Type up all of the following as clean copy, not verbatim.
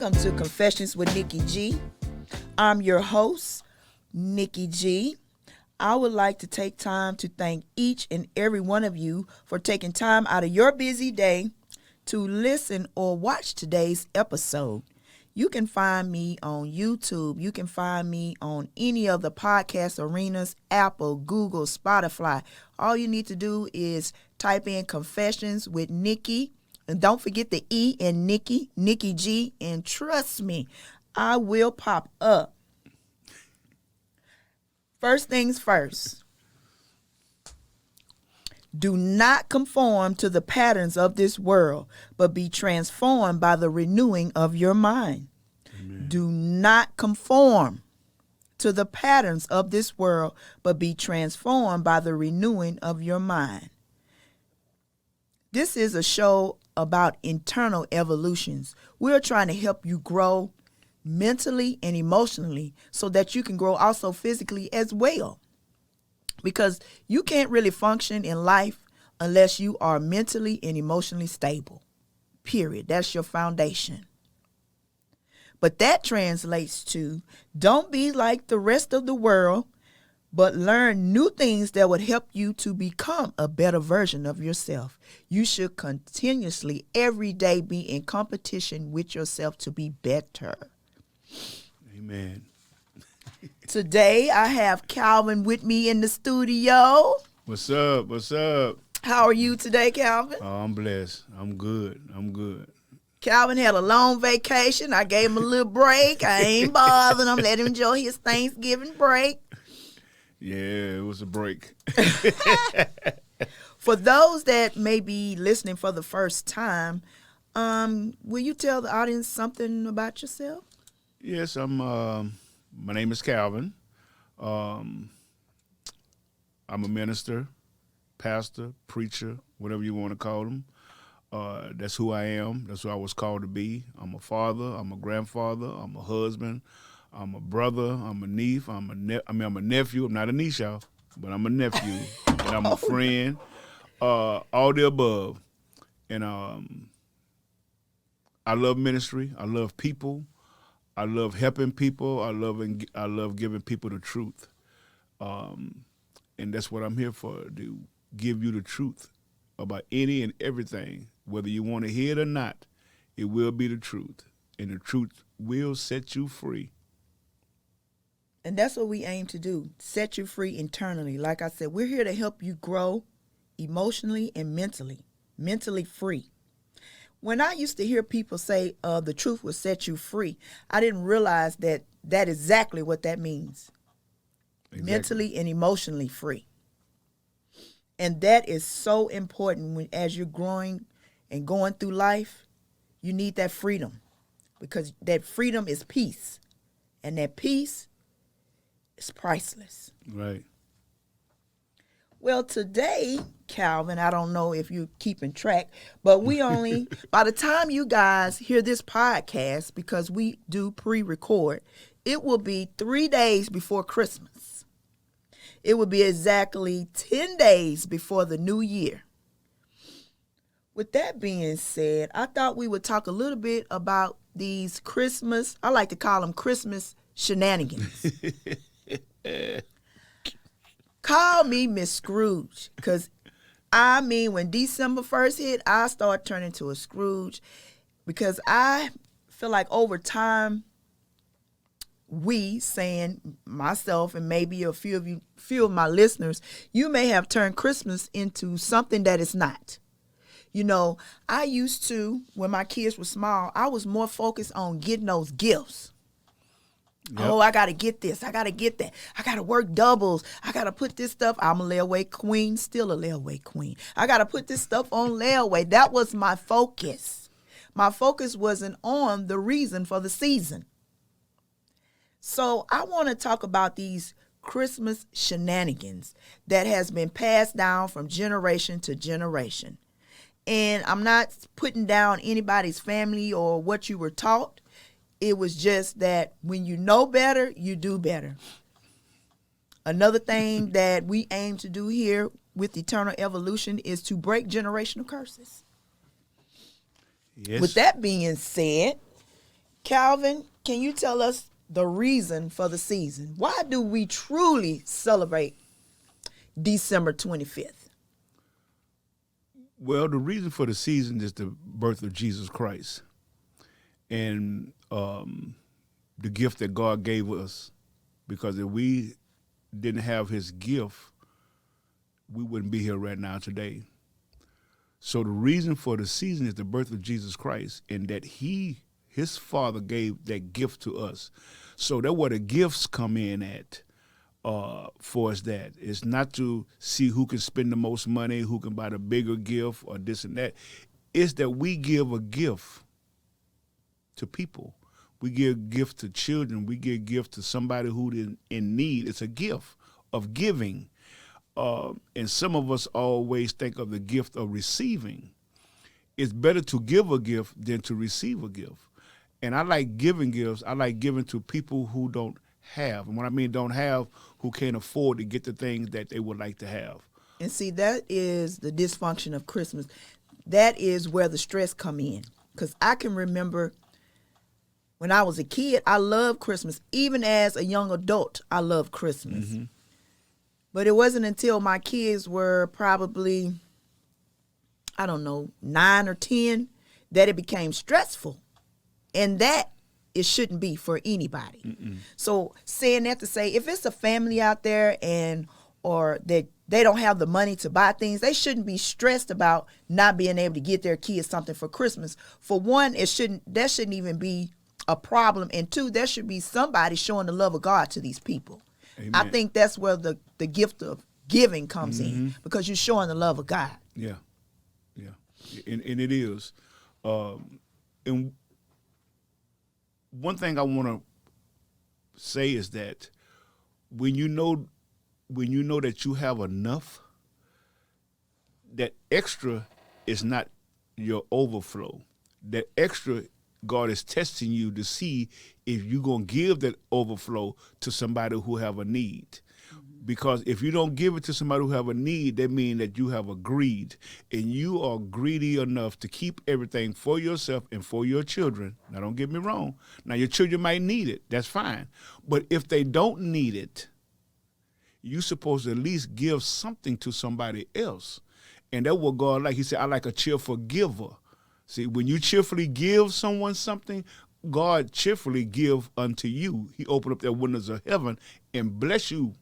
Welcome to Confessions with Nikki G. I'm your host, Nikki G. I would like to take time to thank each and every one of you for taking time out of your busy day to listen or watch today's episode. You can find me on YouTube. You can find me on any of the podcast arenas, Apple, Google, Spotify. All you need to do is type in Confessions with Nikki. And don't forget the E in Nikki, Nikki G. And trust me, I will pop up. First things first. Do not conform to the patterns of this world, but be transformed by the renewing of your mind. Amen. Do not conform to the patterns of this world, but be transformed by the renewing of your mind. This is a show about internal evolutions. We're trying to help you grow mentally and emotionally so that you can grow also physically as well. Because you can't really function in life unless you are mentally and emotionally stable. Period. That's your foundation. But that translates to don't be like the rest of the world, but learn new things that would help you to become a better version of yourself. You should continuously, every day, be in competition with yourself to be better. Amen. Today, I have Calvin with me in the studio. What's up? What's up? How are you today, Calvin? Oh, I'm blessed. I'm good. Calvin had a long vacation. I gave him a little break. I ain't bothering him. Let him enjoy his Thanksgiving break. Yeah, it was a break. For those that may be listening for the first time, will you tell the audience something about yourself? Yes, my name is Calvin. I'm a minister, pastor, preacher, whatever you want to call them. That's who I am. That's who I was called to be. I'm a father. I'm a grandfather. I'm a husband. I'm a brother. I'm a niece. I'm a nephew. I'm not a niece, y'all, but I'm a nephew. And I'm a friend. All the above. And I love ministry. I love people. I love helping people. I love giving people the truth. And that's what I'm here for, to give you the truth about any and everything. Whether you want to hear it or not, it will be the truth. And the truth will set you free. And that's what we aim to do, set you free internally. Like I said, we're here to help you grow emotionally and mentally free. When I used to hear people say the truth will set you free, I didn't realize that exactly what that means. Exactly. Mentally and emotionally free. And that is so important as you're growing and going through life. You need that freedom, because that freedom is peace. And that peace is priceless. Right. Well, today, Calvin, I don't know if you're keeping track, but we only, by the time you guys hear this podcast, because we do pre-record, it will be 3 days before Christmas. It will be exactly 10 days before the new year. With that being said, I thought we would talk a little bit about these Christmas, I like to call them Christmas shenanigans. Call me Miss Scrooge, because when December 1st hit, I start turning to a Scrooge, because I feel like over time, we, saying myself and maybe a few of my listeners, you may have turned Christmas into something that it's not. You know, I used to, when my kids were small, I was more focused on getting those gifts. Yep. Oh, I got to get this. I got to get that. I got to work doubles. I got to put this stuff. I'm a layaway queen, still a layaway queen. I got to put this stuff on layaway. That was my focus. My focus wasn't on the reason for the season. So I want to talk about these Christmas shenanigans that has been passed down from generation to generation. And I'm not putting down anybody's family or what you were taught. It was just that when you know better, you do better. Another thing that we aim to do here with Eternal Evolution is to break generational curses. Yes. With that being said, Calvin, can you tell us the reason for the season? Why do we truly celebrate December 25th? Well, the reason for the season is the birth of Jesus Christ and the gift that God gave us. Because if we didn't have his gift, we wouldn't be here right now today. So the reason for the season is the birth of Jesus Christ, and that his Father gave that gift to us. So that's where the gifts come in at for us. That it's not to see who can spend the most money, who can buy the bigger gift, or this and that. It's that we give a gift to people. We give gift to children. We give gift to somebody who's in need. It's a gift of giving. And some of us always think of the gift of receiving. It's better to give a gift than to receive a gift. And I like giving gifts. I like giving to people who don't have. And when I mean don't have, who can't afford to get the things that they would like to have. And see, that is the dysfunction of Christmas. That is where the stress come in. Because I can remember when I was a kid, I loved Christmas. Even as a young adult, I loved Christmas. Mm-hmm. But it wasn't until my kids were probably, 9 or 10, that it became stressful. And that it shouldn't be for anybody. Mm-mm. So saying that to say, if it's a family out there or that they don't have the money to buy things, they shouldn't be stressed about not being able to get their kids something for Christmas. For one, that shouldn't even be a problem. And two, there should be somebody showing the love of God to these people. Amen. I think that's where the gift of giving comes in, because you're showing the love of God. Yeah. And it is. And one thing I want to say is that when you know that you have enough, that extra is not your overflow. That extra, God is testing you to see if you're going to give that overflow to somebody who have a need. Because if you don't give it to somebody who have a need, that means that you have a greed. And you are greedy enough to keep everything for yourself and for your children. Now, don't get me wrong. Now, your children might need it. That's fine. But if they don't need it, you're supposed to at least give something to somebody else. And that's what God like. He said, I like a cheerful giver. See, when you cheerfully give someone something, God cheerfully give unto you. He opened up the windows of heaven and bless you.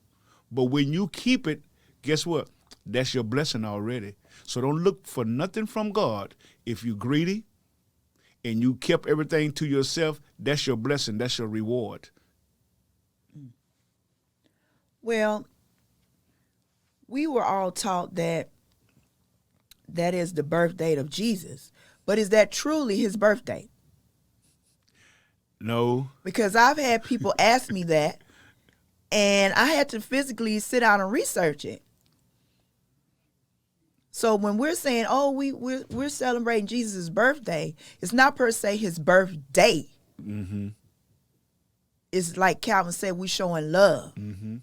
But when you keep it, guess what? That's your blessing already. So don't look for nothing from God. If you're greedy and you kept everything to yourself, that's your blessing. That's your reward. Well, we were all taught that is the birth date of Jesus. But is that truly his birthday? No. Because I've had people ask me that, and I had to physically sit down and research it. So when we're saying, we're celebrating Jesus' birthday, it's not per se his birthday. Mm-hmm. It's like Calvin said, we're showing love. Mm-hmm.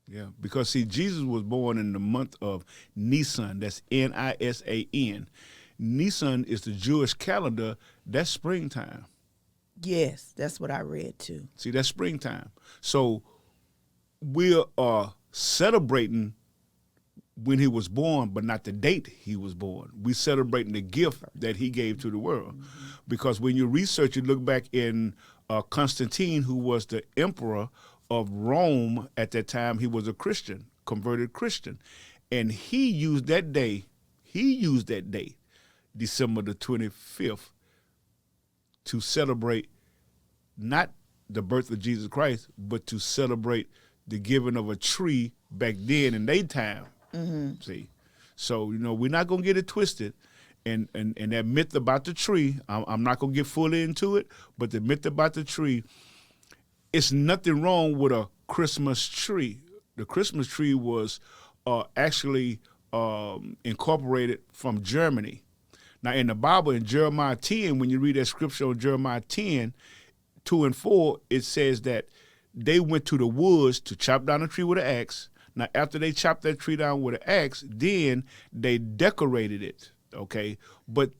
Yeah, because see, Jesus was born in the month of Nisan. That's Nisan. Nisan is the Jewish calendar. That's springtime. Yes, that's what I read too. See, that's springtime. So we are celebrating when he was born, but not the date he was born. We celebrating the gift that he gave to the world. Mm-hmm. Because when you research, you look back in Constantine, who was the emperor of Rome at that time. He was a Christian, converted Christian. And he used that day, December the 25th, to celebrate not the birth of Jesus Christ, but to celebrate the giving of a tree back then in their time. Mm-hmm. See, so we're not gonna get it twisted, and that myth about the tree. I'm not gonna get fully into it, but the myth about the tree, it's nothing wrong with a Christmas tree. The Christmas tree was actually incorporated from Germany. Now, in the Bible, in Jeremiah 10, when you read that scripture on Jeremiah 10, 2 and 4, it says that they went to the woods to chop down a tree with an axe. Now, after they chopped that tree down with an axe, then they decorated it, okay? But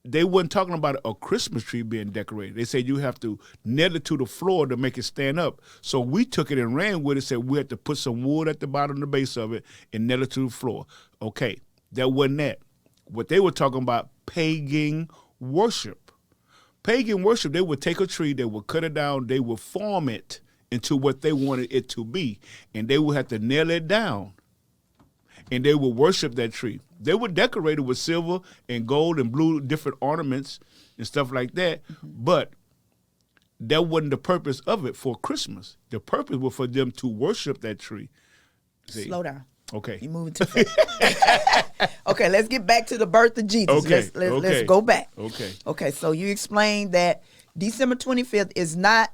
they weren't talking about a Christmas tree being decorated. They said you have to nail it to the floor to make it stand up. So we took it and ran with it, said we had to put some wood at the bottom, the base of it, and nail it to the floor. Okay, that wasn't that. What they were talking about, pagan worship. Pagan worship, they would take a tree, they would cut it down, they would form it into what they wanted it to be, and they would have to nail it down, and they would worship that tree. They would decorate it with silver and gold and blue, different ornaments and stuff like that, but that wasn't the purpose of it for Christmas. The purpose was for them to worship that tree. See? Slow down. Okay. You're moving too fast. Okay, let's get back to the birth of Jesus. Okay. Let's go back. Okay. Okay, so you explained that December 25th is not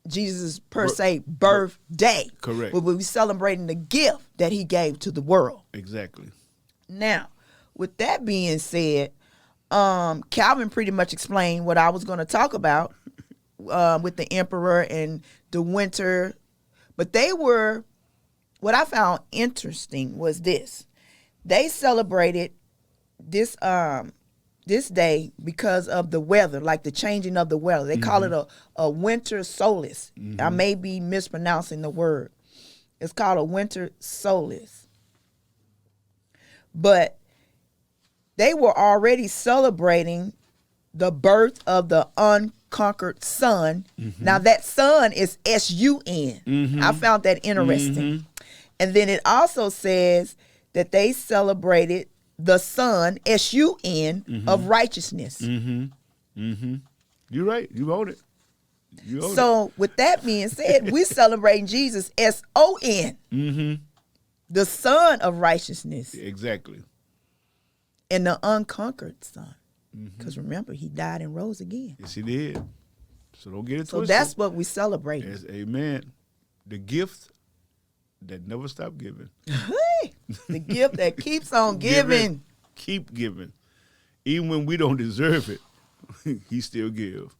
Jesus' per se birthday. Correct. But we're celebrating the gift that he gave to the world. Exactly. Now, with that being said, Calvin pretty much explained what I was going to talk about with the emperor and the winter. But what I found interesting was this. They celebrated this day because of the weather, like the changing of the weather. They call it a winter solstice. I may be mispronouncing the word. It's called a winter solstice. But they were already celebrating the birth of the unconquered son. Now that son is S-U-N. I found that interesting. And then it also says that they celebrated the son, S-U-N, of righteousness. You're right. You own it. So with that being said, we're celebrating Jesus, S-O-N, the son of righteousness. Exactly. And the unconquered son. Because remember, he died and rose again. Yes, he did. So don't get it So twisted. that's what we celebrate. Yes, amen. The gift that never stopped giving. The gift that keeps on giving. Keep giving. Even when we don't deserve it, he still gives.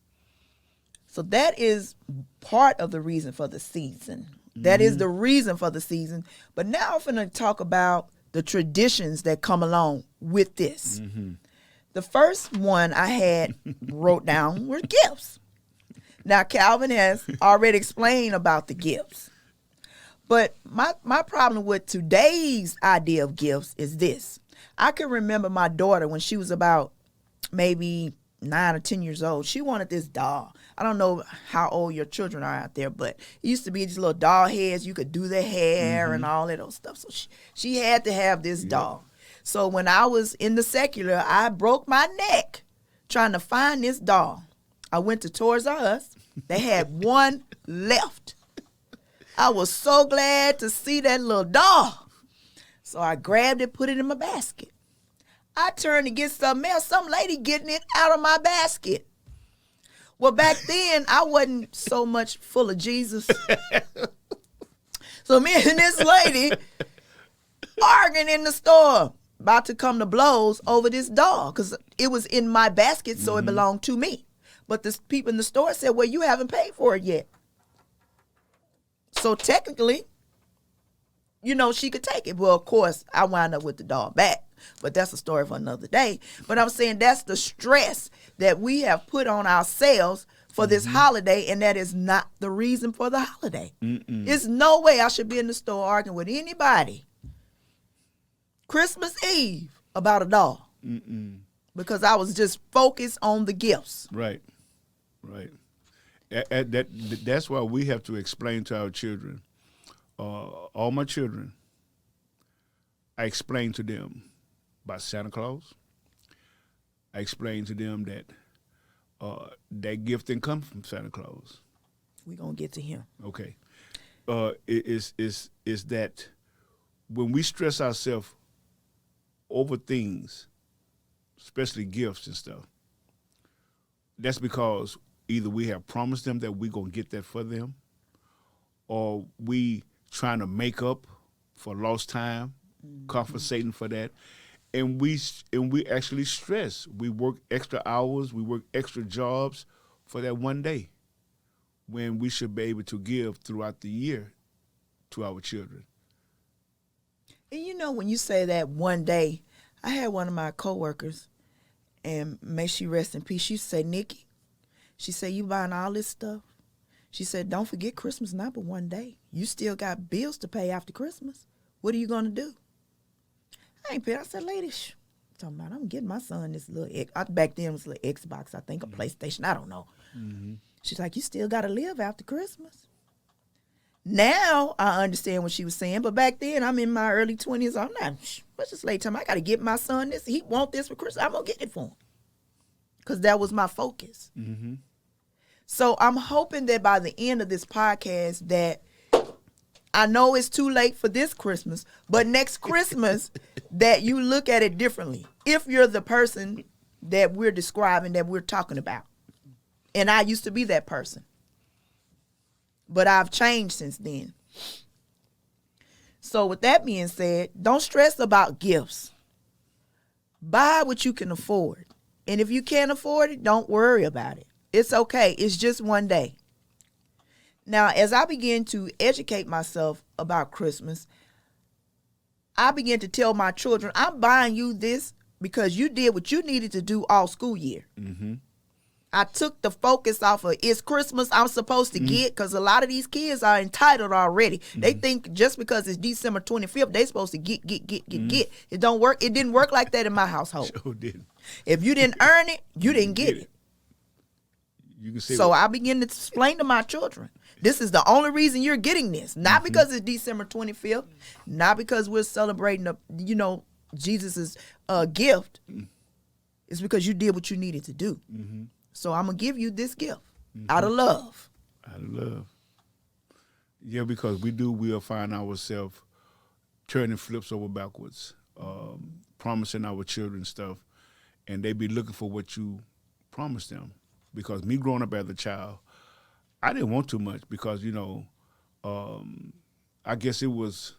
So that is part of the reason for the season. That is the reason for the season. But now I'm going to talk about the traditions that come along with this. The first one I had wrote down were gifts. Now, Calvin has already explained about the gifts. But my problem with today's idea of gifts is this. I can remember my daughter when she was about maybe 9 or 10 years old. She wanted this doll. I don't know how old your children are out there, but it used to be these little doll heads. You could do their hair and all that old stuff. So she had to have this doll. So when I was in the secular, I broke my neck trying to find this doll. I went to Toys R Us. They had one left. I was so glad to see that little doll. So I grabbed it, put it in my basket. I turned to get something else. Some lady getting it out of my basket. Well, back then, I wasn't so much full of Jesus. So me and this lady arguing in the store, about to come to blows over this doll because it was in my basket, so it belonged to me. But the people in the store said, well, you haven't paid for it yet. So technically, she could take it. Well, of course, I wound up with the doll back. But that's a story for another day. But I'm saying that's the stress that we have put on ourselves for this holiday, and that is not the reason for the holiday. There's no way I should be in the store arguing with anybody Christmas Eve about a doll. Because I was just focused on the gifts. Right. That's why we have to explain to our children. All my children, I explain to them about Santa Claus. I explain to them that that gift didn't come from Santa Claus. We're going to get to him. Okay. Is that when we stress ourselves over things, especially gifts and stuff, that's because either we have promised them that we're going to get that for them, or we trying to make up for lost time, compensating for that. And we actually stress. We work extra hours, we work extra jobs for that one day when we should be able to give throughout the year to our children. And when you say that one day, I had one of my coworkers, and may she rest in peace, she used to say, Nikki, she said, you buying all this stuff? She said, don't forget Christmas not but one day. You still got bills to pay after Christmas. What are you going to do? I ain't paid. I said, lady, talking about, I'm getting my son this little, back then it was a little Xbox, I think, a PlayStation, I don't know. Mm-hmm. She's like, you still got to live after Christmas. Now I understand what she was saying, but back then I'm in my early 20s. I'm not, what's this late time? I got to get my son this. He want this for Christmas. I'm going to get it for him. Because that was my focus. Mm-hmm. So I'm hoping that by the end of this podcast that I know it's too late for this Christmas, but next Christmas that you look at it differently. If you're the person that we're describing, that we're talking about. And I used to be that person. But I've changed since then. So with that being said, don't stress about gifts. Buy what you can afford. And if you can't afford it, don't worry about it. It's okay. It's just one day. Now, as I began to educate myself about Christmas, I began to tell my children, I'm buying you this because you did what you needed to do all school year. Mm-hmm. I took the focus off of it's Christmas I'm supposed to get, because a lot of these kids are entitled already. They think just because it's December 25th, they're supposed to get. It don't work. It didn't work like that in my household. Sure didn't. If you didn't earn it, you didn't get it. You can say so I begin to explain to my children, this is the only reason you're getting this. Not because it's December 25th, not because we're celebrating, Jesus' gift. It's because you did what you needed to do. Mm-hmm. So I'm going to give you this gift out of love. Out of love. Yeah, because we'll find ourselves turning flips over backwards, promising our children stuff, and they be looking for what you promised them. Because me growing up as a child, I didn't want too much because, I guess it was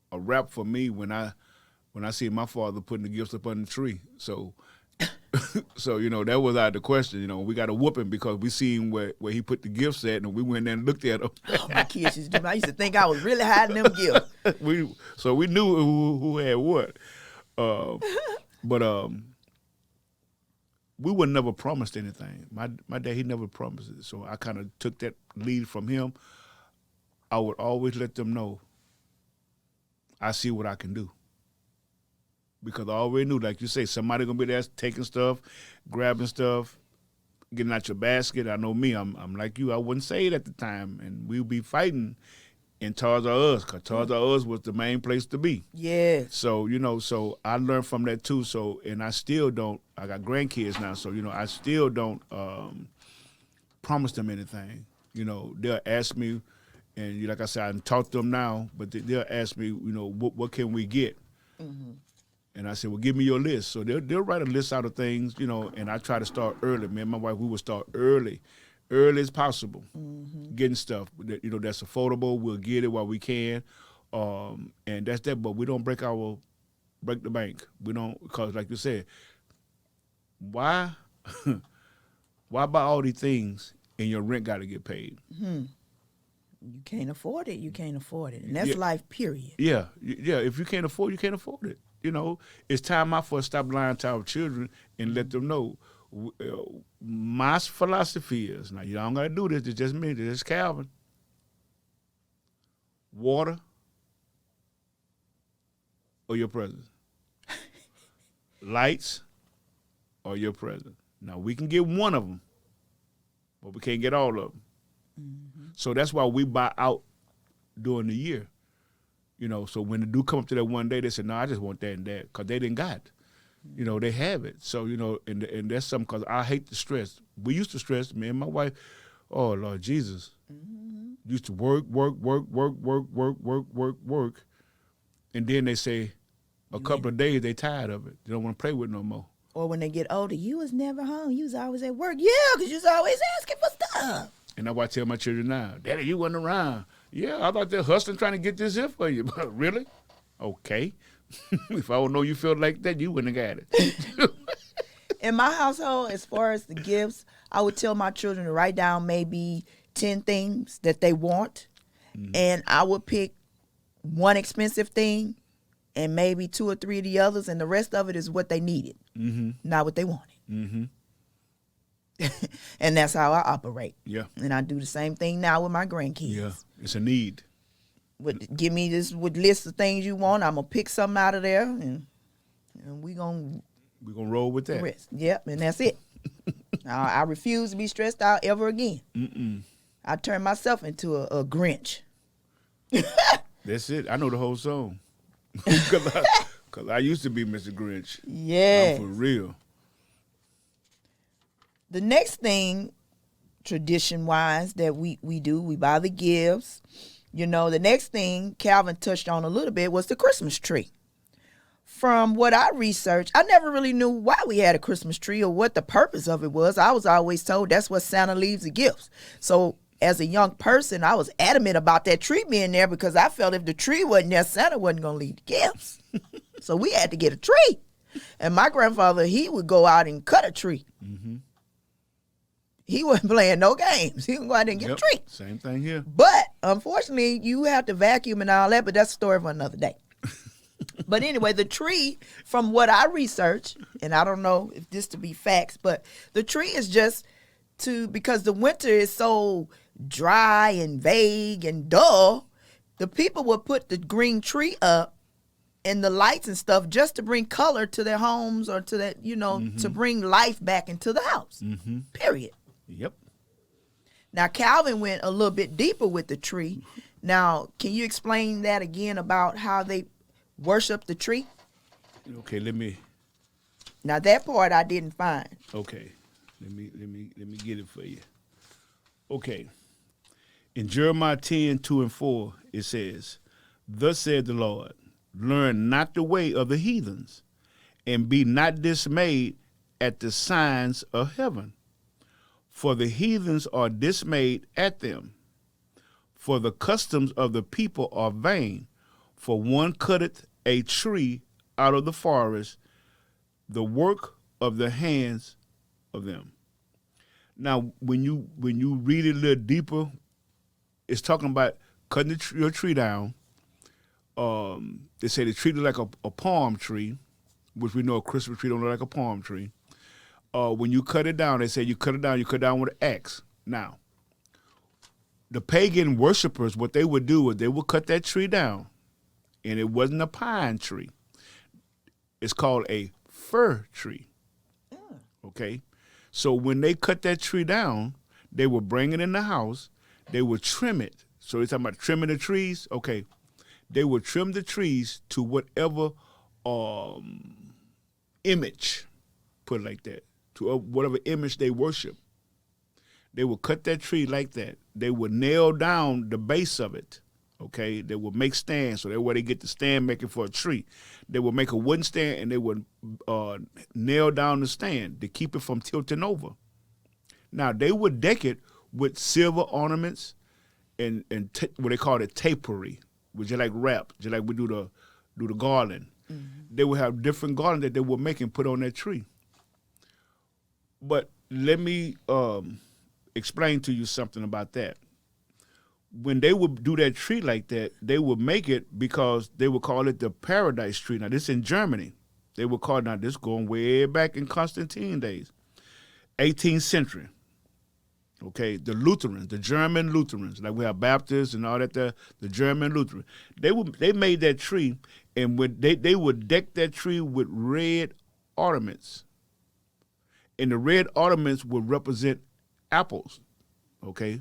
a wrap for me when I see my father putting the gifts up on the tree. So that was out of the question. We got a whooping because we seen where he put the gifts at, and we went there and looked at them. My kids used to do. I used to think I was really hiding them gifts. we knew who had what, but we were never promised anything. My dad, he never promised it, so I kind of took that lead from him. I would always let them know I see what I can do. Because I already knew, like you say, somebody gonna be there taking stuff, grabbing stuff, getting out your basket. I know me, I'm like you. I wouldn't say it at the time, and we'll be fighting in Toys R Us, because Toys R Us was the main place to be. Yeah. So so I learned from that too. So, and I still don't. I got grandkids now, so I still don't promise them anything. They'll ask me, and like I said, I taught them now, but they'll ask me, what can we get? Mm-hmm. And I said, well, give me your list. So they'll write a list out of things, and I try to start early. Me and my wife, we will start early as possible, getting stuff that's affordable. We'll get it while we can, and that's that. But we don't break the bank. We don't, because like you said, why buy all these things and your rent got to get paid? Mm-hmm. You can't afford it. You can't afford it, and that's life. Period. Yeah. If you can't afford, you can't afford it. It's time out for us to stop lying to our children and let them know. My philosophy is, now you don't got to do this, it's just me, this is Calvin. Water or your present? Lights or your present? Now we can get one of them, but we can't get all of them. Mm-hmm. So that's why we buy out during the year. So when they do come up to that one day, they say, no, I just want that and that, because they didn't got it. They have it. So, and that's something, because I hate the stress. We used to stress, me and my wife, oh, Lord Jesus. Mm-hmm. Used to work. And then they say a couple of days they tired of it. They don't want to play with it no more. Or when they get older, you was never home. You was always at work. Yeah, because you was always asking for stuff. And that's why I tell my children now, Daddy, you wasn't around. Yeah, I thought they're hustling trying to get this here for you. But really? Okay. If I would know you felt like that, you wouldn't have got it. In my household, as far as the gifts, I would tell my children to write down maybe 10 things that they want. Mm-hmm. And I would pick one expensive thing and maybe 2 or 3 of the others, and the rest of it is what they needed, not what they wanted. Mm-hmm. And that's how I operate. Yeah. And I do the same thing now with my grandkids. Yeah. It's a need. Give me this with list of things you want. I'm gonna pick something out of there, and we're gonna roll with that. rest. Yep, and that's it. I refuse to be stressed out ever again. Mm-mm. I turn myself into a Grinch. That's it. I know the whole song. Because I used to be Mr. Grinch. Yeah. I'm for real. The next thing, tradition-wise, that we do, we buy the gifts. You know, the next thing Calvin touched on a little bit was the Christmas tree. From what I researched, I never really knew why we had a Christmas tree or what the purpose of it was. I was always told that's what Santa leaves the gifts. So as a young person, I was adamant about that tree being there because I felt if the tree wasn't there, Santa wasn't going to leave the gifts. So we had to get a tree. And my grandfather, he would go out and cut a tree. Mm-hmm. He wasn't playing no games. He would go out and get a tree. Same thing here. But unfortunately, you have to vacuum and all that, but that's a story for another day. But anyway, the tree, from what I researched, and I don't know if this to be facts, but the tree is just because the winter is so dry and vague and dull, the people would put the green tree up and the lights and stuff just to bring color to their homes or to that, to bring life back into the house. Mm-hmm. Period. Yep. Now, Calvin went a little bit deeper with the tree. Now, can you explain that again about how they worship the tree? Okay, let me. Now, that part I didn't find. Okay, let me get it for you. Okay, in Jeremiah 10:2-4, it says, "Thus said the Lord, learn not the way of the heathens, and be not dismayed at the signs of heaven. For the heathens are dismayed at them. For the customs of the people are vain. For one cutteth a tree out of the forest, the work of the hands of them." Now, when you read it a little deeper, it's talking about cutting your tree down. They say the tree look like a palm tree, which we know a Christmas tree don't look like a palm tree. When you cut it down, they say you cut it down with an axe. Now, the pagan worshipers, what they would do is they would cut that tree down, and it wasn't a pine tree. It's called a fir tree. Okay? So when they cut that tree down, they would bring it in the house. They would trim it. So they're talking about trimming the trees. Okay. They would trim the trees to whatever image, put it like that, to whatever image they worship. They would cut that tree like that. They would nail down the base of it. Okay, they would make stands, so that's where they get the stand making for a tree. They would make a wooden stand, and they would nail down the stand to keep it from tilting over. Now, they would deck it with silver ornaments and what they call it tapery, which is like wrap, just like we do the garland. Mm-hmm. They would have different garland that they would make and put on that tree. But let me explain to you something about that. When they would do that tree like that, they would make it because they would call it the paradise tree. Now, this in Germany. They would call it, now this going way back in Constantine days, 18th century. Okay, the Lutherans, the German Lutherans, like we have Baptists and all that, the German Lutherans, they made that tree, and they would deck that tree with red ornaments. And the red ornaments would represent apples, okay?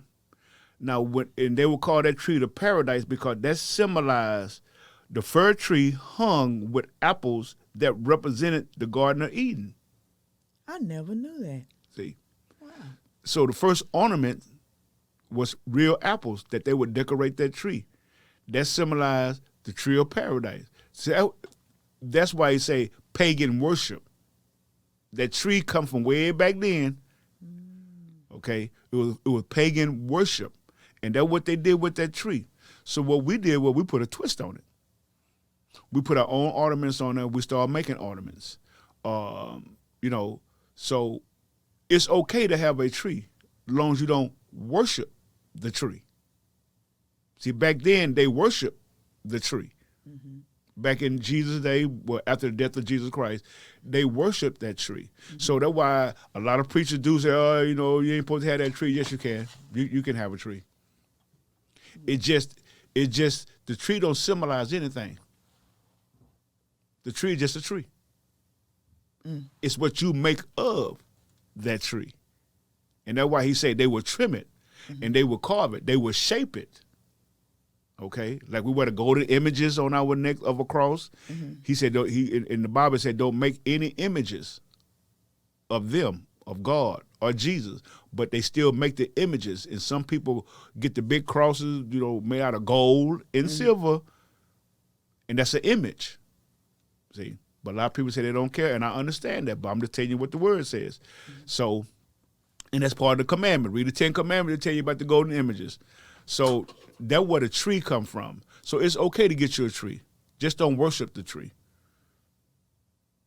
Now, and they would call that tree the paradise because that symbolized the fir tree hung with apples that represented the Garden of Eden. I never knew that. See? Wow. So the first ornament was real apples that they would decorate that tree. That symbolized the tree of paradise. So that's why you say pagan worship. That tree come from way back then. Okay? It was pagan worship. And that's what they did with that tree. So what we did was we put a twist on it. We put our own ornaments on there. We started making ornaments. So it's okay to have a tree as long as you don't worship the tree. See, back then they worshiped the tree. Mm-hmm. back in Jesus' day, well, after the death of Jesus Christ, they worshiped that tree. So that's why a lot of preachers do say, oh, you ain't supposed to have that tree. Yes, you can. You can have a tree. It just the tree don't symbolize anything. The tree is just a tree. It's what you make of that tree. And that's why he said they will trim it and they will carve it. They will shape it. Okay? Like we wear the golden images on our neck of a cross. He said, in the Bible said, don't make any images of them, of God or Jesus, but they still make the images. And some people get the big crosses, made out of gold and silver, and that's an image. See? But a lot of people say they don't care, and I understand that, but I'm just telling you what the word says. So, and that's part of the commandment. Read the 10 Commandments, they tell you about the golden images. So that's where the tree come from. So it's okay to get you a tree. Just don't worship the tree.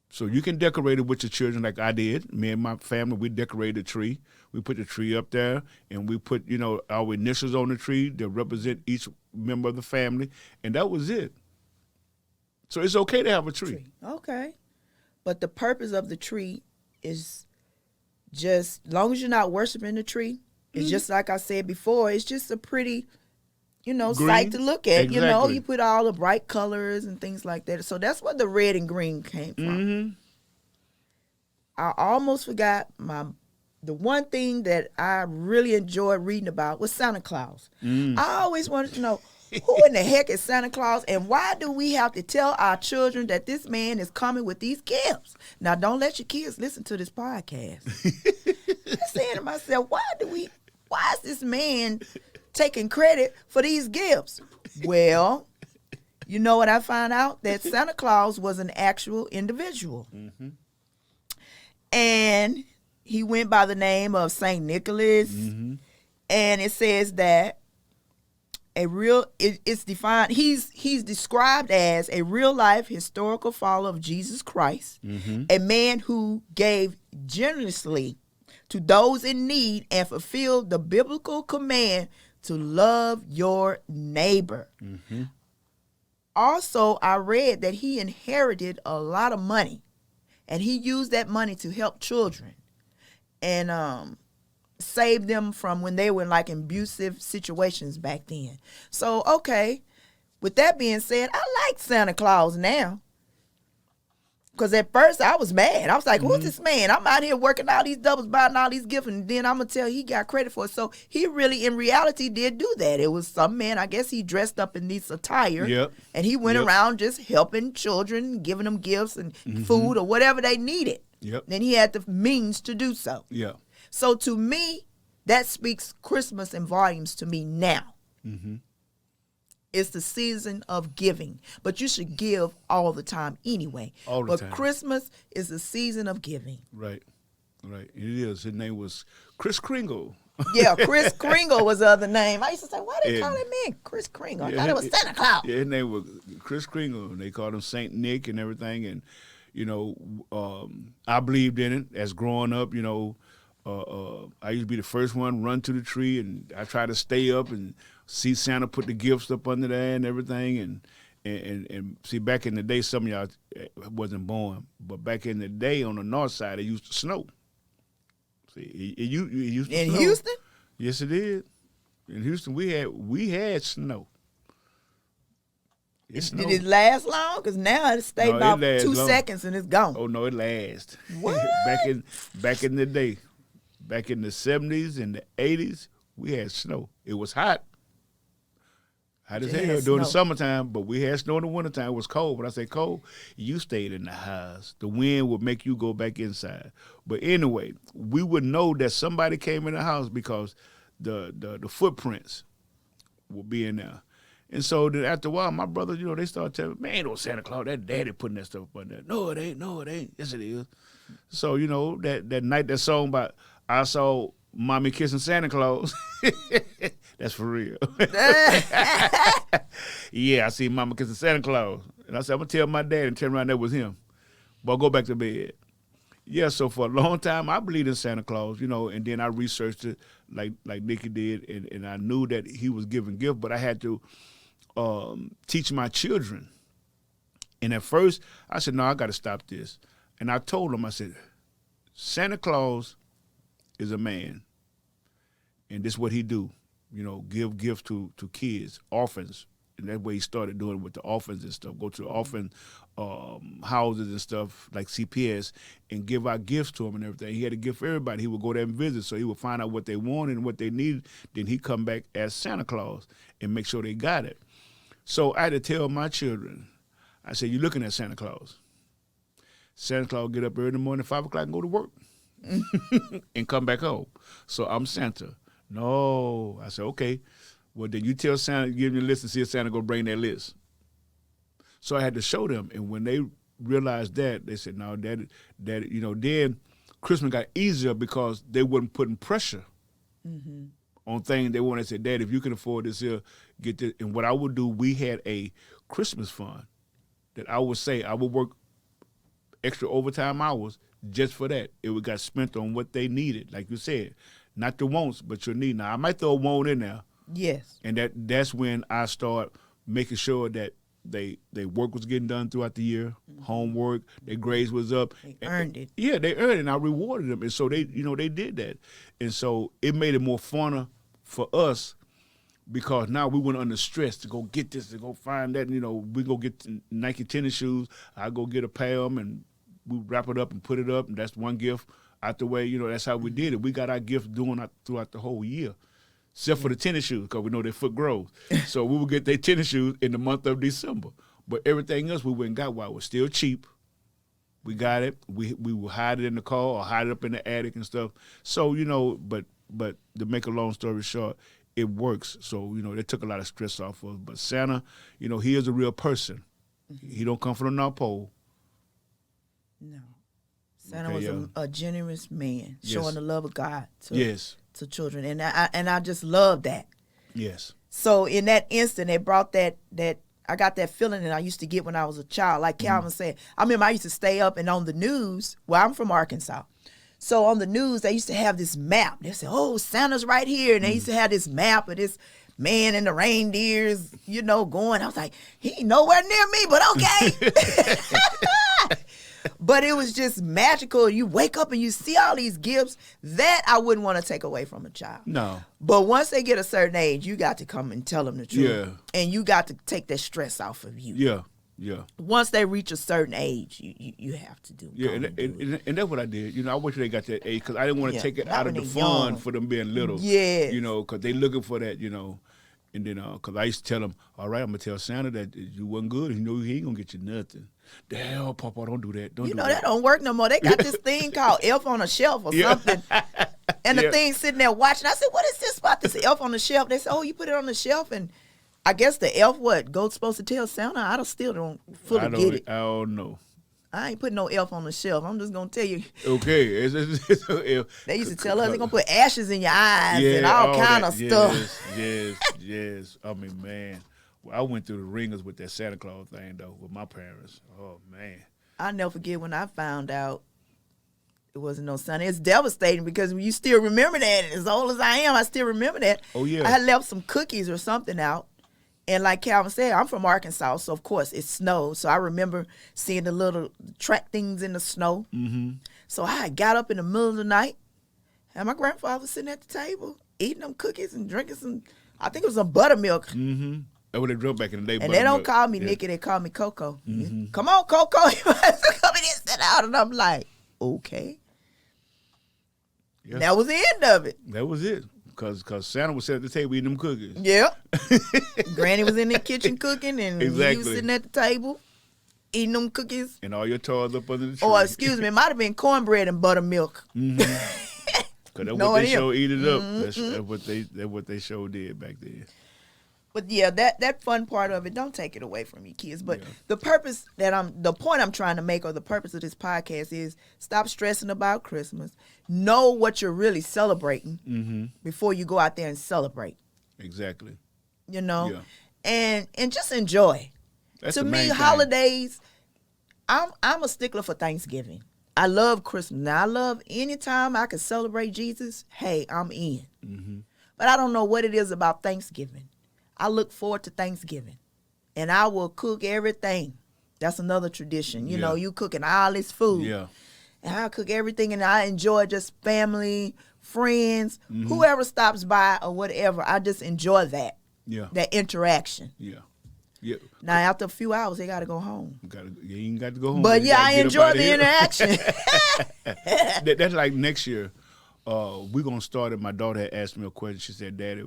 So you can decorate it with your children like I did. Me and my family, we decorated the tree. We put the tree up there, and we put, our initials on the tree that represent each member of the family, and that was it. So it's okay to have a tree. Okay. But the purpose of the tree is just, as long as you're not worshiping the tree, it's just like I said before, it's just a pretty, sight to look at. Exactly. You put all the bright colors and things like that. So that's where the red and green came from. I almost forgot the one thing that I really enjoyed reading about was Santa Claus. I always wanted to know, who in the heck is Santa Claus, and why do we have to tell our children that this man is coming with these gifts? Now, don't let your kids listen to this podcast. I'm saying to myself, why is this man taking credit for these gifts? Well, you know what I found out? That Santa Claus was an actual individual. And he went by the name of Saint Nicholas. And it says that it's defined, he's described as a real life historical follower of Jesus Christ, a man who gave generously to those in need and fulfilled the biblical command to love your neighbor. Also, I read that he inherited a lot of money, and he used that money to help children and save them from when they were in like abusive situations back then. So, okay, with that being said, I like Santa Claus now. Because at first I was mad. I was like, who's this man? I'm out here working all these doubles, buying all these gifts, and then I'm going to tell he got credit for it. So he really, in reality, did do that. It was some man, I guess he dressed up in this attire, and he went around just helping children, giving them gifts and food or whatever they needed. Then he had the means to do so. So to me, that speaks Christmas in volumes to me now. It's the season of giving, but you should give all the time anyway. But Christmas is the season of giving. Right. It is. His name was Kris Kringle. Yeah, Kris Kringle was the other name. I used to say, why they call that man Kris Kringle? I thought it was Santa Claus. Yeah, his name was Kris Kringle, and they called him Saint Nick and everything. And, I believed in it as growing up, I used to be the first one run to the tree, and I tried to stay up and see Santa put the gifts up under there and everything. And see, back in the day, some of y'all wasn't born, but back in the day on the north side, it used to snow. See, it used to in snow. Houston? Yes, it did. In Houston, we had snow. Did it last long? Because now it stayed about 2 seconds and it's gone. Oh no, it lasts. What? back in the day, back in the 70s and the 80s, we had snow. It was hot. Hot as hell during the summertime, but we had snow in the wintertime. It was cold. When I say cold, you stayed in the house. The wind would make you go back inside. But anyway, we would know that somebody came in the house because the footprints would be in there. And so then after a while, my brothers, they started telling me, man, ain't no Santa Claus. That daddy putting that stuff up on there. No, it ain't. No, it ain't. Yes, it is. So, that night, that song about I saw Mommy kissing Santa Claus, that's for real. Yeah, I see Mama kissing Santa Claus. And I said, I'm going to tell my dad and turn around, that was him. But I'll go back to bed. Yeah, so for a long time, I believed in Santa Claus, and then I researched it like Nikki did, and I knew that he was giving gifts, but I had to teach my children And at first, I said, no, I got to stop this. And I told him, I said, Santa Claus is a man, and this is what he do, give gifts to kids, orphans. And that's what he started doing with the orphans and stuff. Go to the orphan houses and stuff like CPS and give out gifts to them and everything. He had a gift for everybody. He would go there and visit, so he would find out what they wanted and what they needed. Then he'd come back as Santa Claus and make sure they got it. So I had to tell my children, I said, you're looking at Santa Claus. Santa Claus get up early in the morning, 5 o'clock, and go to work and come back home. So I'm Santa. No. I said, okay. Well, then you tell Santa, give me a list and see if Santa going to bring that list. So I had to show them. And when they realized that, they said, no, that then Christmas got easier because they wasn't putting pressure on things they wanted. They said, Dad, if you can afford this here, get this. And what I would do, we had a Christmas fund that I would say I would work extra overtime hours just for that. It would got spent on what they needed, like you said. Not the wants, but your need. Now, I might throw a want in there. Yes. And that's when I start making sure that they work was getting done throughout the year, homework, their grades was up. They earned it. Yeah, they earned it, and I rewarded them. And so they did that. And so it made it more funner for us because now we weren't under stress to go get this, to go find that. We go get Nike tennis shoes. I go get a pair of them, and we wrap it up and put it up, and that's one gift out the way. That's how we did it. We got our gifts throughout the whole year. Except for the tennis shoes, because we know their foot grows. So we would get their tennis shoes in the month of December. But everything else we went and got while it was still cheap. We got it. We would hide it in the car or hide it up in the attic and stuff. So, but to make a long story short, it works. So, it took a lot of stress off of us. But Santa, he is a real person. He don't come from the North Pole. No. Santa was a generous man, showing the love of God to children, and I just love that. Yes. So in that instant, it brought that I got that feeling that I used to get when I was a child. Like Calvin said, I remember I used to stay up and on the news. Well, I'm from Arkansas, so on the news they used to have this map. They said, "Oh, Santa's right here," and they used to have this map of this man and the reindeers, going. I was like, he ain't nowhere near me, but okay. But it was just magical. You wake up and you see all these gifts that I wouldn't want to take away from a child. No. But once they get a certain age, you got to come and tell them the truth. Yeah. And you got to take that stress off of you. Yeah. Yeah. Once they reach a certain age, you have to do. Yeah, and that's what I did. I wish they got that age because I didn't want to take it out of the fun for them being little. Yeah. Because they looking for that. And then, because I used to tell them, all right, I'm going to tell Santa that you wasn't good. He ain't going to get you nothing. The hell, Papa, don't do that. Don't do that. That don't work no more. They got this thing called Elf on a Shelf or something. And the thing sitting there watching. I said, what is this about this Elf on the Shelf? They said, oh, you put it on the shelf. And I guess the elf, goes supposed to tell Santa? I still don't fully get it. I don't know. I ain't putting no elf on the shelf. I'm just going to tell you. Okay. It's they used to tell us they're going to put ashes in your eyes and all kind of stuff. Yes. I mean, man. I went through the ringers with that Santa Claus thing, though, with my parents. Oh, man. I'll never forget when I found out it wasn't no Santa. It's devastating because you still remember that. As old as I am, I still remember that. Oh, yeah. I had left some cookies or something out. And like Calvin said, I'm from Arkansas, so of course it snowed. So I remember seeing the little track things in the snow. Mm-hmm. So I got up in the middle of the night, and my grandfather was sitting at the table eating them cookies and drinking some, I think it was some buttermilk. Mm-hmm. That's what they drunk back in the day. And they don't call me Nikki, they call me Coco. Mm-hmm. Come on, Coco. You must come in and sit out. And I'm like, okay. Yeah. That was the end of it. That was it. Because Santa was sitting at the table eating them cookies. Yeah. Granny was in the kitchen cooking, and he was sitting at the table eating them cookies. And all your toys up under the tree. Oh, excuse me. It might have been cornbread and buttermilk. Mm-hmm. Because that's what they showed eat it up. Mm-hmm. That's what they showed did back then. But yeah, that fun part of it, don't take it away from you kids. But the point I'm trying to make, or the purpose of this podcast is stop stressing about Christmas. Know what you're really celebrating before you go out there and celebrate. Exactly. Yeah. And just enjoy. That's to me, holidays, I'm a stickler for Thanksgiving. I love Christmas. Now I love any time I can celebrate Jesus. Hey, I'm in. Mm-hmm. But I don't know what it is about Thanksgiving. I look forward to Thanksgiving, and I will cook everything That's another tradition. You Yeah. know, you cooking all this food. Yeah. And I cook everything, and I enjoy just family, friends, whoever stops by or whatever. I just enjoy that. Yeah. That interaction. Yeah. Yeah. Now, after a few hours, they got to go home. You ain't got to go home. But You yeah, gotta I get up enjoy outta the here. interaction. That's like next year. We're going to start it. My daughter had asked me a question. She said, Daddy,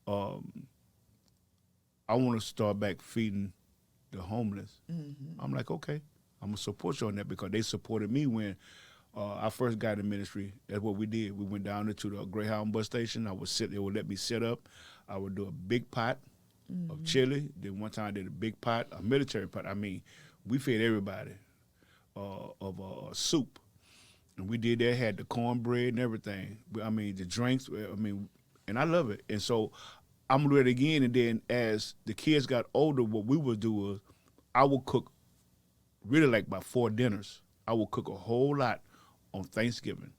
I want to start back feeding the homeless. I'm like, okay. I'm going to support you on that because they supported me when I first got in ministry. That's what we did. We went down to the Greyhound bus station. They would let me sit up. I would do a big pot of chili. Then one time I did a big pot, a military pot. I mean, we fed everybody of soup. And we did that, had the cornbread and everything. I mean, the drinks, and I love it. And so I'm going to do it again. And then as the kids got older, what we would do was I would cook really like about 4 dinners. I would cook a whole lot on Thanksgiving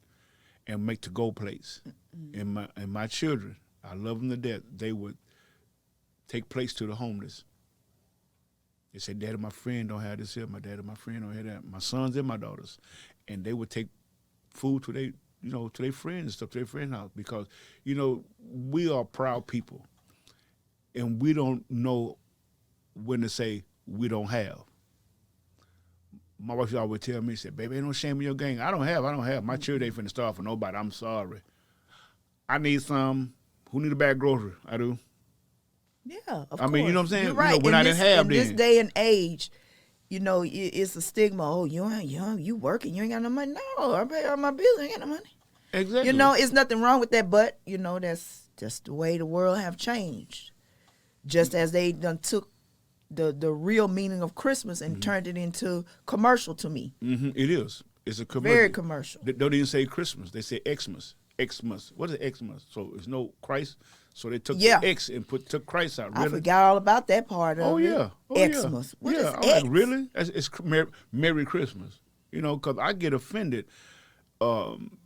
and make to-go plates. And my children, I love them to death, they would take plates to the homeless. They said, Daddy, my friend don't have this here. My daddy, my friend don't have that. My sons and my daughters. And they would take food to their friends and stuff, to their friend's house. Because, we are proud people. And we don't know when to say we don't have. My wife always tell me, she said, baby, ain't no shame in your game. I don't have. My children ain't finna starve for nobody. I'm sorry. I need some. Who need a bag of grocery? I do. Yeah, of course. I mean, you know what I'm saying? You're right. When I didn't have in this day and age, it's a stigma. Oh, you working, you ain't got no money. No, I pay all my bills, I ain't got no money. Exactly. It's nothing wrong with that, but that's just the way the world have changed. Just as they done took the real meaning of Christmas and turned it into commercial to me. It is. It's a commercial. Very commercial. They don't even say Christmas. They say Xmas. Xmas. What is Xmas? So it's no Christ. So they took the X and took Christ out. Really? I forgot all about that part of it. Yeah. Xmas. What is I'm X? like, really? It's Merry Christmas. Because I get offended.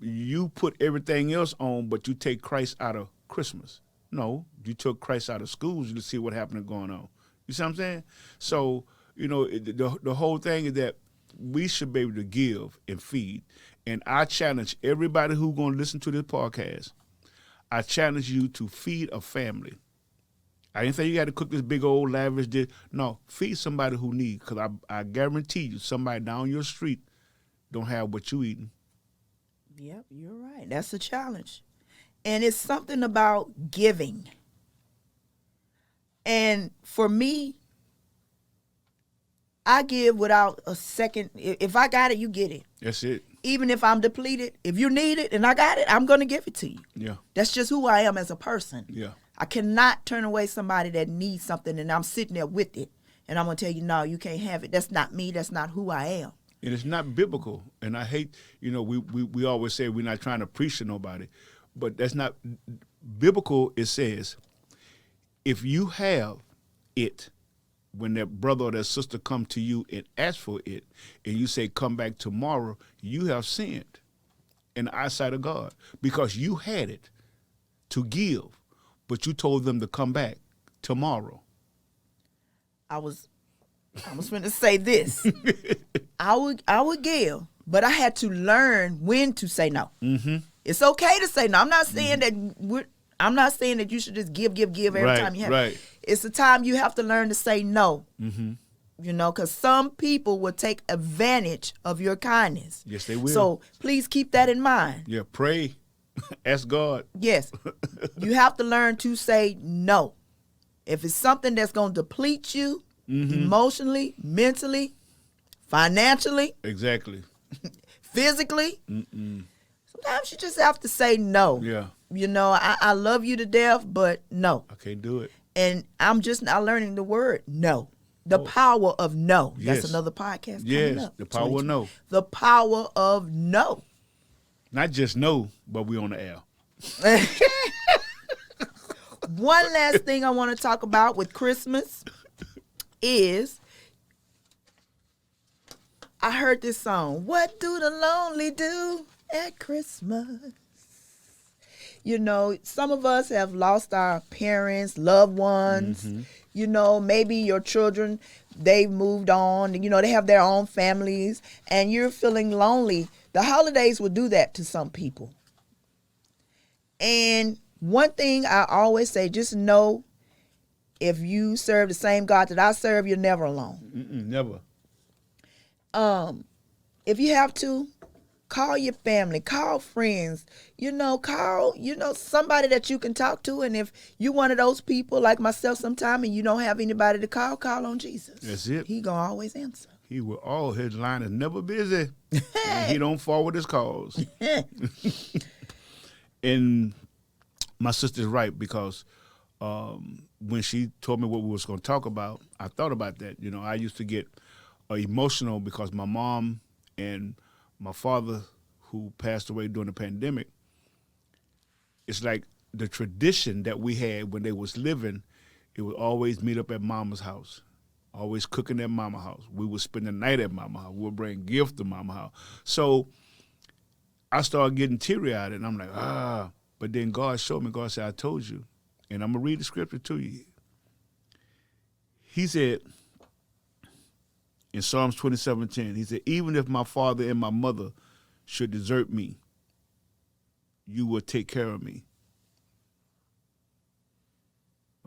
You put everything else on, but you take Christ out of Christmas. No, you took Christ out of schools to see what happened going on. You see what I'm saying? So, the whole thing is that we should be able to give and feed. And I challenge everybody who's going to listen to this podcast, I challenge you to feed a family. I didn't say you got to cook this big old lavish dish. No, feed somebody who needs. Because I guarantee you, somebody down your street don't have what you eating. Yep, you're right. That's a challenge. And it's something about giving. And for me, I give without a second. If I got it, you get it. That's it. Even if I'm depleted, if you need it and I got it, I'm going to give it to you. Yeah. That's just who I am as a person. Yeah. I cannot turn away somebody that needs something and I'm sitting there with it. And I'm going to tell you, no, you can't have it. That's not me. That's not who I am. And it's not biblical. And I hate, we always say we're not trying to preach to nobody. But that's not biblical. It says, if you have it, when that brother or that sister come to you and ask for it, and you say, come back tomorrow, you have sinned in the eyesight of God because you had it to give, but you told them to come back tomorrow. I was going to say this. I would give, but I had to learn when to say no. Mm-hmm. It's okay to say no. I'm not saying that you should just give every time you have. Right. It's a time you have to learn to say no. Mm-hmm. Because some people will take advantage of your kindness. Yes, they will. So please keep that in mind. Yeah, pray. Ask God. Yes. You have to learn to say no. If it's something that's going to deplete you emotionally, mentally, financially. Exactly. Physically. Sometimes you just have to say no. Yeah. I love you to death, but no. I can't do it. And I'm just now learning the word no. The power of no. Yes. That's another podcast coming Yes, up. the power of no. The power of no. Not just no, but we on the air. One last thing I want to talk about with Christmas is I heard this song, What Do the Lonely Do at Christmas? Some of us have lost our parents, loved ones. Maybe your children they've moved on, you know, they have their own families, and you're feeling lonely. The holidays will do that to some people. And one thing I always say, just know, if you serve the same God that I serve, you're never alone. Never. If you have to, call your family, call friends, call, somebody that you can talk to. And if you're one of those people like myself sometime and you don't have anybody to call on Jesus. That's it. He gonna always answer. He will. Oh, his line is never busy. And he don't forward his calls. And my sister's right, because when she told me what we was going to talk about, I thought about that. I used to get emotional because my mom and my father, who passed away during the pandemic, it's like the tradition that we had when they was living, it would always meet up at mama's house, always cooking at mama's house. We would spend the night at mama's house. We would bring gifts to mama's house. So I started getting teary-eyed, and I'm like, But then God showed me, God said, I told you. And I'm going to read the scripture to you. He said, in Psalms 27:10, he said, even if my father and my mother should desert me, you will take care of me.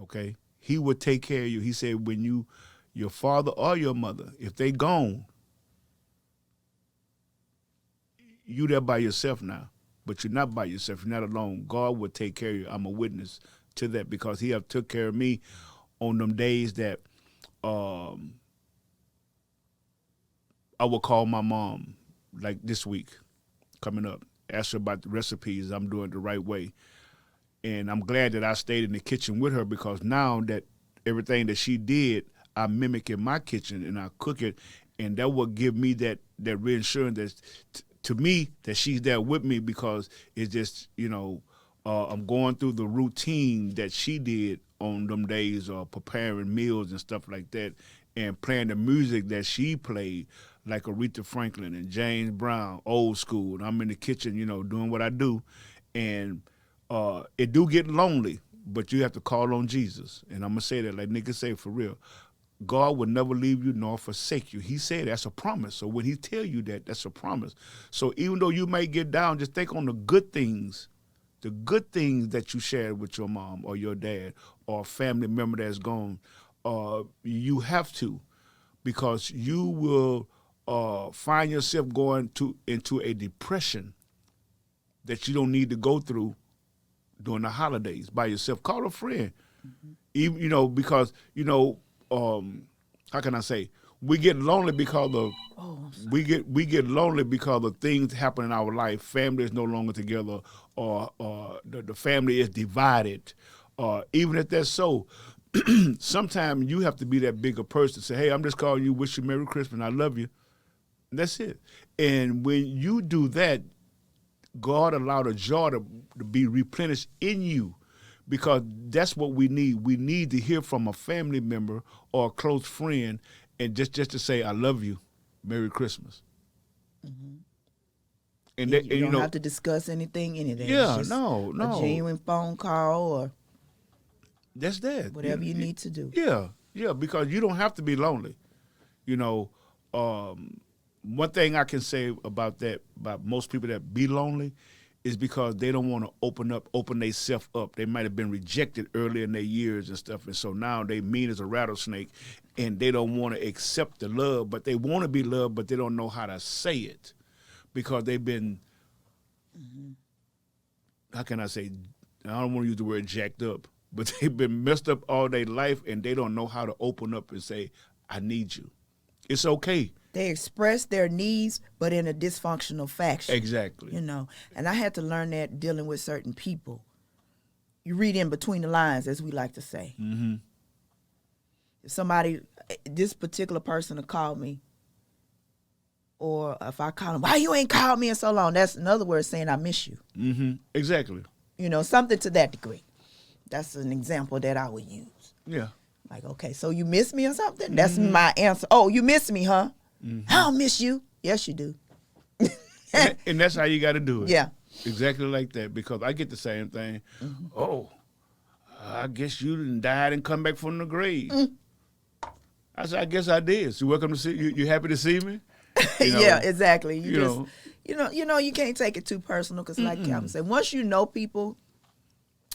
Okay? He will take care of you. He said, when your father or your mother, if they gone, you there by yourself now. But you're not by yourself. You're not alone. God will take care of you. I'm a witness to that, because he have took care of me on them days that I would call my mom, like this week coming up, ask her about the recipes. I'm doing it the right way. And I'm glad that I stayed in the kitchen with her, because now that everything that she did, I mimic in my kitchen and I cook it. And that will give me that reassurance that to me, that she's there with me, because it's just, I'm going through the routine that she did on them days, preparing meals and stuff like that, and playing the music that she played, like Aretha Franklin and James Brown, old school. And I'm in the kitchen, doing what I do. And it do get lonely, but you have to call on Jesus. And I'm going to say that, like niggas say, for real. God will never leave you nor forsake you. He said that's a promise. So when he tell you that, that's a promise. So even though you may get down, just think on the good things that you shared with your mom or your dad or a family member that's gone. You have to, because you will find yourself going into a depression that you don't need to go through during the holidays by yourself. Call a friend, even because how can I say? We get lonely because of we get lonely because of things happen in our life. Family is no longer together, or the family is divided. Even if that's so, sometimes you have to be that bigger person. Say, hey, I'm just calling you, wish you Merry Christmas, I love you. And that's it. And when you do that, God allowed a joy to be replenished in you, because that's what we need. We need to hear from a family member or a close friend, and just to say, I love you, Merry Christmas. Mm-hmm. And you don't have to discuss anything. Yeah, it's just no. A genuine phone call or that's that. Whatever you need to do. Yeah, because you don't have to be lonely. One thing I can say about most people that be lonely, is because they don't want to open themselves up. They might have been rejected early in their years and stuff, and so now they mean as a rattlesnake, and they don't want to accept the love, but they want to be loved, but they don't know how to say it, because they've been, how can I say, I don't want to use the word jacked up, but they've been messed up all their life, and they don't know how to open up and say, I need you. It's okay. They express their needs, but in a dysfunctional fashion. Exactly. And I had to learn that dealing with certain people. You read in between the lines, as we like to say. Mm-hmm. If this particular person will call me, or if I call them, why you ain't called me in so long? That's another word saying I miss you. Mm-hmm. Exactly. Something to that degree. That's an example that I would use. Yeah. Like, okay, so you miss me or something? That's my answer. Oh, you miss me, huh? Mm-hmm. I don't miss you. Yes, you do. and that's how you got to do it. Yeah. Exactly like that, because I get the same thing. Mm-hmm. Oh, I guess you done died and come back from the grave. Mm. I said, I guess I did. So welcome to see you. You happy to see me? You know, Yeah, exactly. you You can't take it too personal because, like Calvin said, once you know people,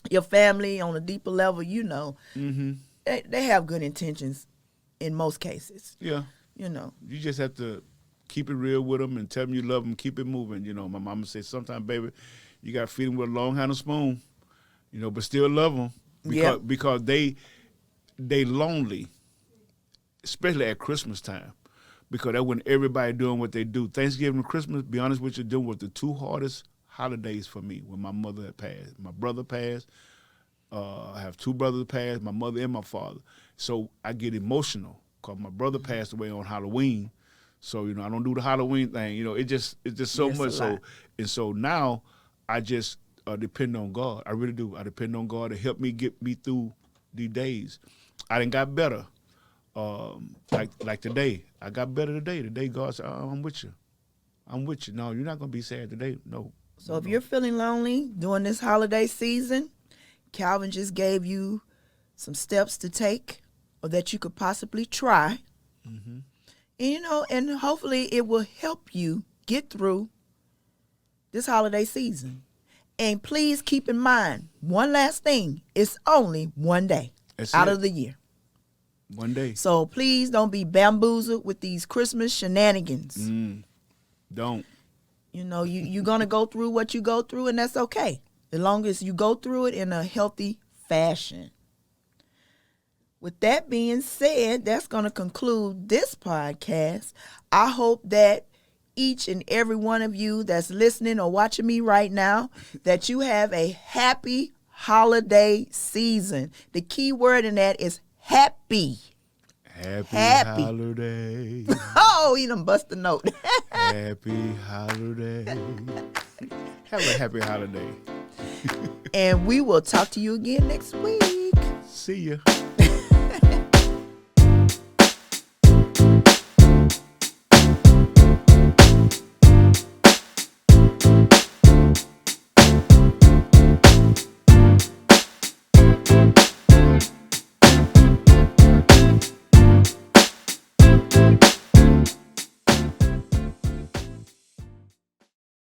your family on a deeper level, they have good intentions in most cases. Yeah. You just have to keep it real with them and tell them you love them, keep it moving. My mama says sometimes, baby, you got to feed them with a long handle spoon, but still love them because they lonely, especially at Christmas time, because that's when everybody doing what they do. Thanksgiving and Christmas, be honest with you, doing was the two hardest holidays for me when my mother had passed. My brother passed. I have two brothers passed, my mother and my father. So I get emotional because my brother passed away on Halloween. So, I don't do the Halloween thing. It's just so much. So now I just depend on God. I really do. I depend on God to help me get me through these days. I done got better. Like today. I got better today. Today God said, I'm with you. I'm with you. No, you're not going to be sad today. No. So if you're feeling lonely during this holiday season, Calvin just gave you some steps to take or that you could possibly try. Mm-hmm. And hopefully it will help you get through this holiday season. And please keep in mind, one last thing, it's only one day out of the year. One day. So please don't be bamboozled with these Christmas shenanigans. Don't. You're going to go through what you go through, and that's okay. As long as you go through it in a healthy fashion. With that being said, that's going to conclude this podcast. I hope that each and every one of you that's listening or watching me right now, that you have a happy holiday season. The key word in that is happy. Happy holiday. Oh, he done bust the note. Happy holiday. Have a happy holiday. And we will talk to you again next week. See ya.